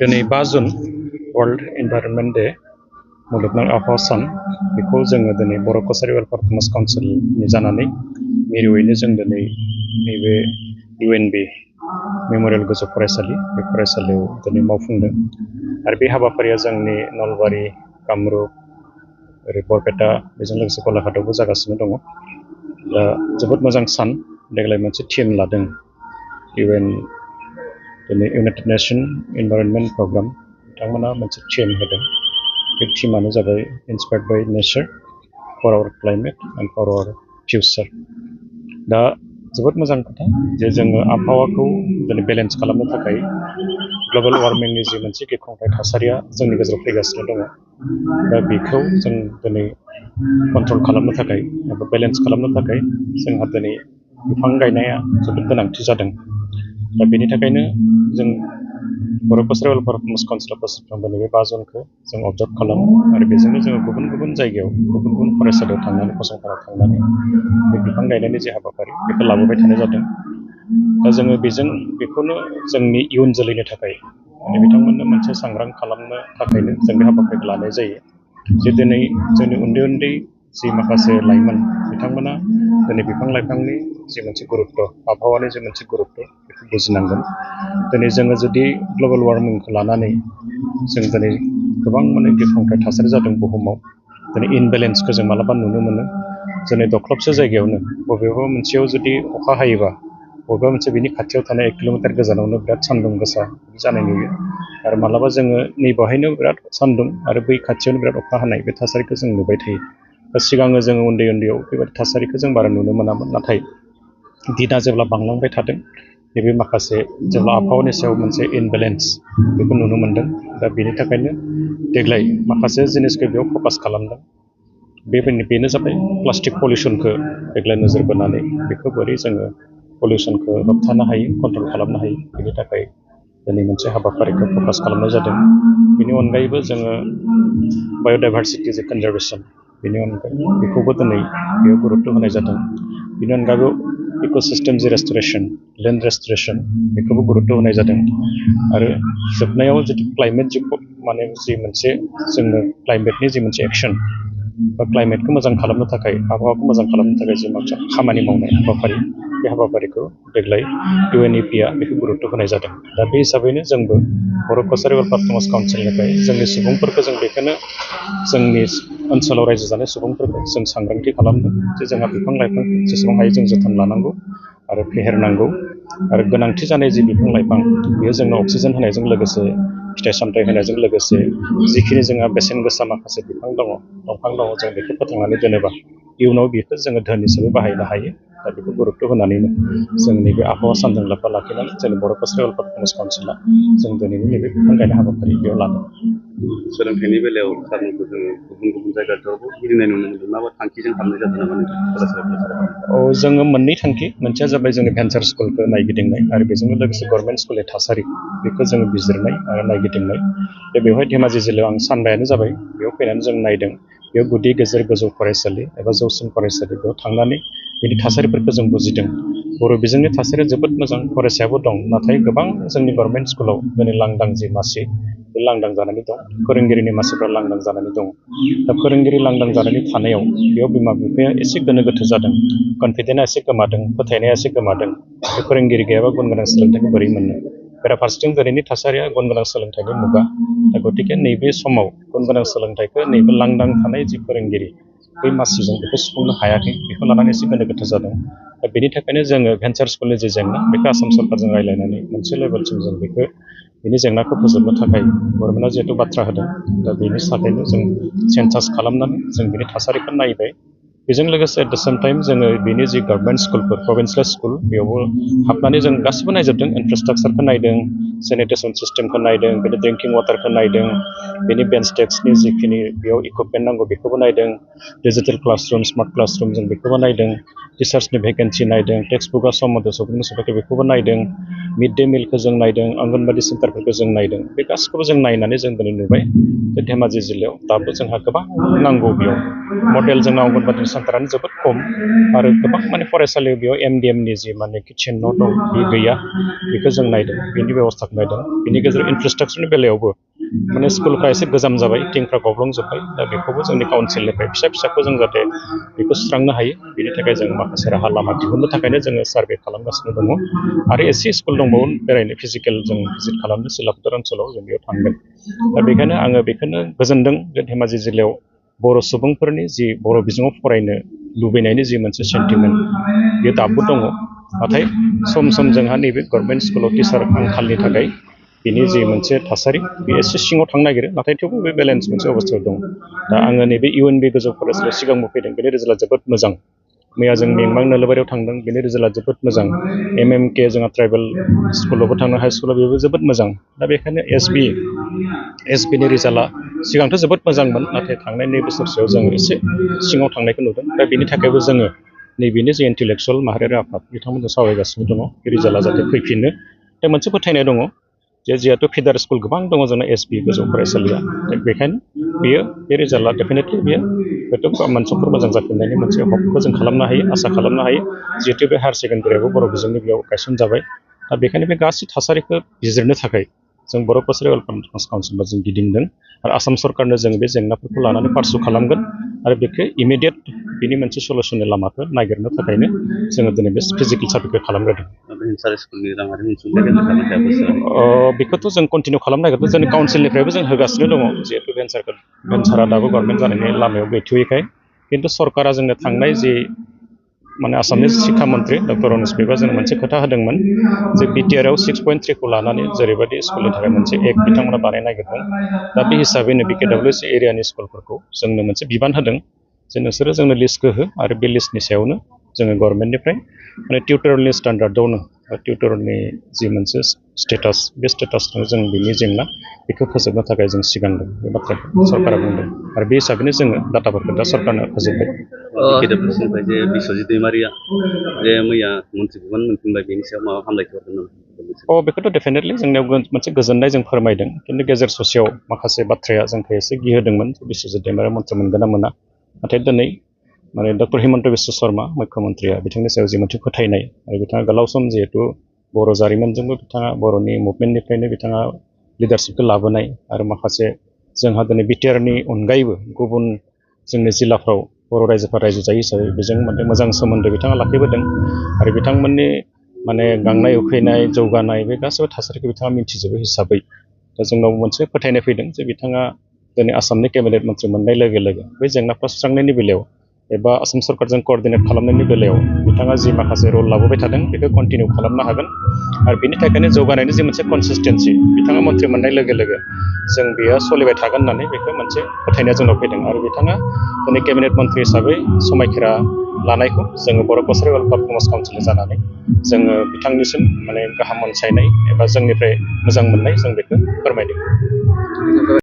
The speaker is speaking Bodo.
दिनै 5 जुन वर्ल्ड इनभाइरनमेन्ट डे मुलुगनां आबहावा सान बेखौ जोङो दिनै बर' कसारि वेलफेयार फेमास काउन्सिलनि जानानै मिरुयैनो जों दिनै नैबे UNB मेम'रियेल गोजौ फरायसालि बे फरायसालियाव दिनै मावफुंदों आरो बे हाबाफारिया जोंनि नलबारि कामरुप ओरै बरपेटा बेजों लोगोसे गलाघाटआवबो जागासिनो दङ दा जोबोद मोजां सान देग्लाय मोनसे थीम लादों दिनै इउनाइटेड नेशन इनभाइरनमेन्ट प्रग्राम बिथांमोना मोनसे थीम होदों बे थीमानो जाबाय inspired by nature for our climate and for our future दा जोबोद मोजां खोथा जे जोङो आबहावाखौ दिनै बेलेन्स खालामनो थाखाय ग्लबेल वार्मिंनि जि मोनसे गिख्रंथाव थासारिया जोंनि गेजेराव फैगासिनो दङ दा बेखौ जों दिनै कन्ट्रल खालामनो थाखाय एबा बेलेन्स खालामनो थाखाय जोंहा दिनै बिफां गायनाया जोबोद गोनांथि जादों दा बेनि थाखायनो जों बर' कसारि वेलफेयार फेमास काउन्सिलआ बोसोरफ्रोमबो नैबे 5 जुनखौ जों अबजार्भ खालामो आरो बेजोंनो जोङो गुबुन गुबुन जायगायाव गुबुन गुबुन फरायसालियाव थांनानै फसंथानाव थांनानै बे बिफां गायनायनि जे हाबाफारि बेखौ लाबोबाय थानाय जादों दा जोङो बेखौनो जोंनि इयुन जोलैनि थाखाय माने बिथांमोननो मोनसे सांग्रां खालामनो थाखायनो जों बे हाबाफारिखौ लानाय जायो जे दिनै जोंनि उन्दै उन्दै जि माखासे लाइमोन बिथांमोना दिनै बिफां लाइफांनि जि मोनसे गुरुत्त आबहावानि जि मोनसे गुरुत्त बेखौ बुजिनांगोन दिनै जोङो जुदि ग्लबेल वार्मिंखौ लानानै जों दिनै गोबां माने गिख्रंथाव थासारि जादों बुहुमाव दिनै इनबेलेन्सखौ जों मालाबा नुनो मोनो जोंनि दख्लबसे जायगायावनो बबेबा मोनसेयाव जुदि अखा हायोबा बबेबा मोनसे बिनि खाथियाव थानाय 1 किल'मिटार गोजानावनो बिराद सान्दुं गोसा जानाय नुयो आरो मालाबा जोङो नैबाहायनो बिराद सान्दुं आरो बै खाथियावनो बिराद अखा हानाय बे थासारिखौ जों नुबाय थायो दा सिगाङो जोङो उन्दै उन्दैयाव बेबायदि थासारिखौ जों बारा नुनो मोनामोन नाथाय दिना जेब्ला बांलांबाय थादों नैबे माखासे जेब्ला आबहावानि सायाव मोनसे इनबेलेन्स बेखौ नुनो मोन्दों दा बेनि थाखायनो देग्लाय माखासे जिनिसखौ बेयाव फकास खालामदों बेनो जाबाय प्लास्टिक पलिउसनखौ देग्लाय नोजोर बोनानै बेखौ बोरै जोङो पलिउसनखौ होबथानो हायो कन्ट्रल खालामनो हायो बेनि थाखाय दिनै मोनसे हाबाफारिखौ फकास खालामनाय जादों बेनि अनगायैबो जोङो बाय'डाइभारसिटि जे कनजारभेसन बेनि अनगायै बेखौबो दिनै बेयाव गुरुत्त होनाय जादों बेनि अनगायैबो इक'सिस्टेम जि रेस्ट'रेसन लेन्ड रेस्ट'रेसन बेखौबो गुरुत्त होनाय जादों आरो जोबनायाव जुदि क्लाइमेट माने जि मोनसे जोंनो क्लाइमेटनि जि मोनसे एक्सन बा क्लाइमेटखौ मोजां खालामनो थाखाय आबहावाखौ मोजां खालामनो थाखाय जि मोनसे खामानि मावनाय हाबाफारि बे हाबाफारिखौ देग्लाय UNEPआ बेखौ गुरुत्त होनाय जादों दा बे हिसाबैनो जोंबो बर' कसारि वेलफेयार फेमास काउन्सिलनिफ्राय जोंनि सुबुंफोरखौ जों बेखौनो जोंनि ओनसोलाव रायजो जानाय सुबुंफोरखौ जों सांग्रांथि खालामदों जे जोंहा बिफां लाइफां जेसेबां हायो जों जोथोन लानांगौ आरो फेहेरनांगौ आरो गोनांथि जानाय जि बिफां लाइफां बेयो जोंनो अक्सिजेन होनायजों लोगोसे फिथाइ सामथाइ होनायजों लोगोसे जिखिनि जोंहा बेसेन गोसा माखासे बिफां दङ दंफां दङ जों बेखौ फोथांनानै दोनोबा इयुनाव बेखौ जोङो धोन हिसाबै बाहायनो हायो दा बेखौ गुरुत्त होनानैनो जोंनि बे आबहावा सानजों लोब्बा लाखिनानै जोंनि बर' कसारि वेलफेयार फेमास काउन्सिलआ जों दिनैनि नैबे बिफां गायनाय हाबाफारि बेयाव लादों सोलोंथाइनि बेलायाव सारमोनखौ जोङो गुबुन गुबुन जायगाफोरावबो गिदिंनाय नुनो मोन्दों माबा थांखिजों खालामनाय जादों नामा औ जोङो मोननै थांखि मोनसेया जाबाय जोंनि भेन्सार स्कुलखौ नायगिदिंनाय आरो बेजोंनो लोगोसे गभर्नमेन्ट स्कुलनि थासारि बेखौ जोङो बिजिरनाय आरो नायगिदिंनाय बेवहाय धेमाजि जिल्लायाव आं सानबायानो जाबाय बेयाव फैनानै जों नायदों बेयाव गुदि गेजेर गोजौ फरायसालि एबा जौसिन फरायसालि बेयाव थांनानै बेनि थासारिफोरखौ जों बुजिदों बर' बिजोंनि थासारिया जोबोद मोजां फरायसायाबो दं नाथाय गोबां जोंनि गभर्नमेन्ट स्कुलाव दिनै लांदां जि मासि बे लांदां जानानै दं फोरोंगिरिनि मासिफ्रा लांदां जानानै दं दा फोरोंगिरि लांदां जानानै थानायाव बेयाव बिमा बिफाया एसे गोनो गोथो जादों कनफिडेन्सआ एसे गोमादों फोथायनाया एसे गोमादों बे फोरोंगिरि गैयाबा गुन गोनां सोलोंथाइखौ बोरै मोननो बेराफारसेथिं दिनैनि थासारिया गुन गोनां सोलोंथाइनि मुगा दा गतिके नैबे समाव गुन गोनां सोलोंथाइखौ नैबे लांदां थानाय जि फोरोंगिरि बै मासिजों बेखौ सुफुंनो हायाखै बेखौ लानानै एसे गोनो गोथो जादों दा बेनि थाखायनो जोङो भेन्सार स्कुलनि जे जेंना बेखौ आसाम सरकारजों रायज्लायनानै मोनसे लेभेलसिम जों बेखौ बेनि जेंनाखौ फोजोबनो थाखाय गभर्नमेन्टआ जिहेतु बाथ्रा होदों दा बेनि थाखायनो जों सेन्सास खालामनानै जों बेनि थासारिखौ नायबाय बेजों लोगोसे एट द सेम टाइम जोङो बेनि जि गभर्नमेन्ट स्कुलफोर प्रभिन्सियेल स्कुल बेयावबो हाबनानै जों गासिबो नायजोबदों इनफ्रास्ट्राक्चारखौ नायदों सेनिटेसन सिस्टेमखौ नायदों बेनि ड्रिंकिं वाटारखौ नायदों बेनि बेन्च डेस्कनि जिखिनि बेयाव इकुइपमेन्ट नांगौ बेखौबो नायदों डिजिटेल क्लासरुम स्मार्ट क्लासरुम जों बेखौबो नायदों टिचार्सनि भेकेन्सि नायदों टेक्स्ट बुकआ सम मथे सफैनो सफैयाखै बेखौबो नायदों मिड डे मिलखौ जों नायदों आंगनबादि सेन्टारफोरखौ जों नायदों बे गासिखौबो जों नायनानै जों दिनै नुबाय जे धेमाजि जिल्लायाव दाबो जोंहा गोबां नांगौ बेयाव मडेल जोंना आंगनबादि सेन्टारानो जोबोद खम आरो गोबां माने फरायसालियाव बेयाव MDMनि जि माने किटचेन न' दं बे गैया बेखौ जों नायदों बेनि बेबस्थाखौ नायदों बेनि गेजेराव इनफ्रास्ट्राक्चारनि बेलायावबो माने स्कुलफ्रा एसे गोजाम जाबाय थिंफ्रा गब्लंजोब्बाय दा बेखौबो जोंनि काउन्सिलनिफ्राय फिसाखौ जों जाहाथे बेखौ सुस्रांनो हायो बेनि थाखाय जों माखासे राहा लामा दिहुननो थाखायनो जोङो सार्भे खालामगासिनो दङ आरो एसे स्कुल दंबावो बेरायनो फिजिकेल जों भिजिट खालामनो सिलापथार ओनसोलाव जों बेयाव थांगोन दा बेखायनो आङो बेखौनो गोजोनदों जे धेमाजि जिल्लायाव बर' सुबुंफोरनि जि बर' बिजोङाव फरायनो लुबैनायनि जि मोनसे सेन्टिमेन्ट बेयो दाबो दङ नाथाय सम सम जोंहा नैबे गभर्नमेन्ट स्कुलाव टिचार आंखालनि थाखाय बिनि जि मोनसे थासारि बे एसे सिङाव थांनो नागिरो नाथाय थेवबो बे बेलेन्स मोनसे अबस्थायाव दं दा आङो नैबे UNB गोजौ फरायसालियाव सिगांबो फैदों बेनि रिजाल्टआ जोबोद मोजां मैया जों मेंमां नोलोबारियाव थांदों बेनि रिजाल्टआ जोबोद मोजां MMK जोंहा ट्राइबेल स्कुलावबो थांदों हाइ स्कुलाव बेबो जोबोद मोजां दा बेखायनो SBनि रिजाल्टआ सिगांथ' जोबोद मोजांमोन नाथाय थांनाय नै बोसोरसेयाव जों एसे सिङाव थांनायखौ नुदों दा बेनि थाखायबो जोङो नैबेनि जे इन्टेलेक्सुयेल माहारियारि आफाद बिथांमोनजों सावरायगासिनो दङ बे रिजाल्टआ जाहाथे फैफिनो दा मोनसे फोथायनाय दङ जे जिहेतु फिडार स्कुल गोबां दङ जोंना SB गोजौ फरायसालिया बेखायनो बेयो बे रिजाल्टआ डेफिनेटलि बेयो हयथ' मोनफ्रोमबो मोजां जाफिननायनि मोनसे हपखौ जों खालामनो हायो आसा खालामनो हायो जिहेतु बे हायार सेकेन्डारियाबो बर' बिजोंनि बेयाव गायसनजाबाय दा बेखायनो बे गासै थासारिखौ बिजिरनो थाखाय जों बर' कसारि वेलफेयार काउन्सिलआव जों गिदिंदों आरो आसाम सरकारनो जों बे जेंनाफोरखौ लानानै पार्सु खालामगोन आरो बेखौ इमिडियेट बिनि मोनसे सलुसननि लामाखौ नागिरनो थाखायनो जोङो दिनै बे फिजिकेल सार्भेखौ खालामग्रोदों बेखौथ' जों कन्टिनिउ खालामनो नागिरदों जोंनि काउन्सिलनिफ्रायबो जों होगासिनो दङ जिहेतु भेन्सारा दाबो गभर्नमेन्ट जानायनि लामायाव गैथ'यैखाय खिन्थु सरकारा जोंनो थांनाय जि माने आसामनि शिक्षा मन्त्रि डक्टर रमेश बेगआ जोंनो मोनसे खोथा होदोंमोन जे BTRआव 6.3खौ लानानै जेरैबायदि स्कुलनि थाखाय मोनसे एक्ट बिथांमोना बानायनो नागिरदों दा बे हिसाबैनो BKWC एरियानि स्कुलफोरखौ जोंनो मोनसे बिबान होदों जे नोंसोरो जोंनो लिस्टखौ हो आरो बे लिस्टनि सायावनो जोङो गभर्नमेन्टनिफ्राय माने टिउटरियेलनि स्टेन्डार्डआवनो टिउटरियेलनि जि मोनसे स्टेटास बे स्टेटासजों जों बिनि जेंना बेखौ फोजोबनो थाखाय जों सिगांदों बे बाथ्राखौ सरकारा बुंदों आरो बे हिसाबैनो जोङो डाटाफोरखौ दा सरकारनो फोजोबबाय BKWCनिफ्राय जे बिस्वजित दैमारिया जे मैया मन्त्रि बिबान मोनफिनबाय बेनि सायाव माबा हामलायथि हरदों नामा? बेखौथ' डेफिनेटलि जोंनियाव मोनसे गोजोननाय जों फोरमायदों खिन्थु गेजेर ससेयाव माखासे बाथ्राया जोंखौ एसे गिहोदोंमोन बिस्वजित दैमारिया मन्थ्रि मोनगोन ना मोना नाथाय दिनै माने डक्टर हिमन्त बिश्व शर्मा मुख्यमन्त्रिया बिथांनि सायाव जि मोनसे फोथायनाय आरो बिथाङा गोलाव सम जिहेतु बर' जारिमिनजोंबो बिथाङा बर'नि मुभमेन्टनिफ्रायनो बिथाङा लिडारशिपखौ लाबोनाय आरो माखासे जोंहा दिनै BTRनि अनगायैबो गुबुन जोंनि जिल्लाफ्राव बर' रायजोफ्रा रायजो जायो हिसाबै बेजों माने मोजां सोमोन्दो बिथाङा लाखिबोदों आरो बिथांमोननि माने गांनाय उखैनाय जौगानाय बे गासैबो थासारिखौ बिथाङा मिन्थिजोबो हिसाबै दा जोंनाव मोनसे फोथायनाय फैदों जे बिथाङा दिनै आसामनि केबिनेट मन्त्रि मोननाय लोगो लोगो बे जेंनाफ्रा सुस्रांनायनि बेलायाव एबा आसाम सरकारजों क'अर्डिनेट खालामनायनि बेलायाव बिथाङा जि माखासे रल लाबोबाय थादों बेखौ कन्टिनिउ खालामनो हागोन आरो बिनि थाखायनो जौगानायनि जि मोनसे कनसिस्टेन्सि बिथाङा मन्त्रि मोननाय लोगो लोगो जों बेयो सोलिबाय थागोन होननानै बेखौ मोनसे फोथायनाया जोंनाव फैदों आरो बिथाङा दिनै केबिनेट मन्त्रि हिसाबै समायखिरा लानायखौ जोङो बर' कसारि वेलफेयार काउन्सिल जानानै जोङो बिथांनिसिम माने गाहाम अनसायनाय एबा जोंनिफ्राय मोजां मोननाय जों बेखौ फोरमायदों।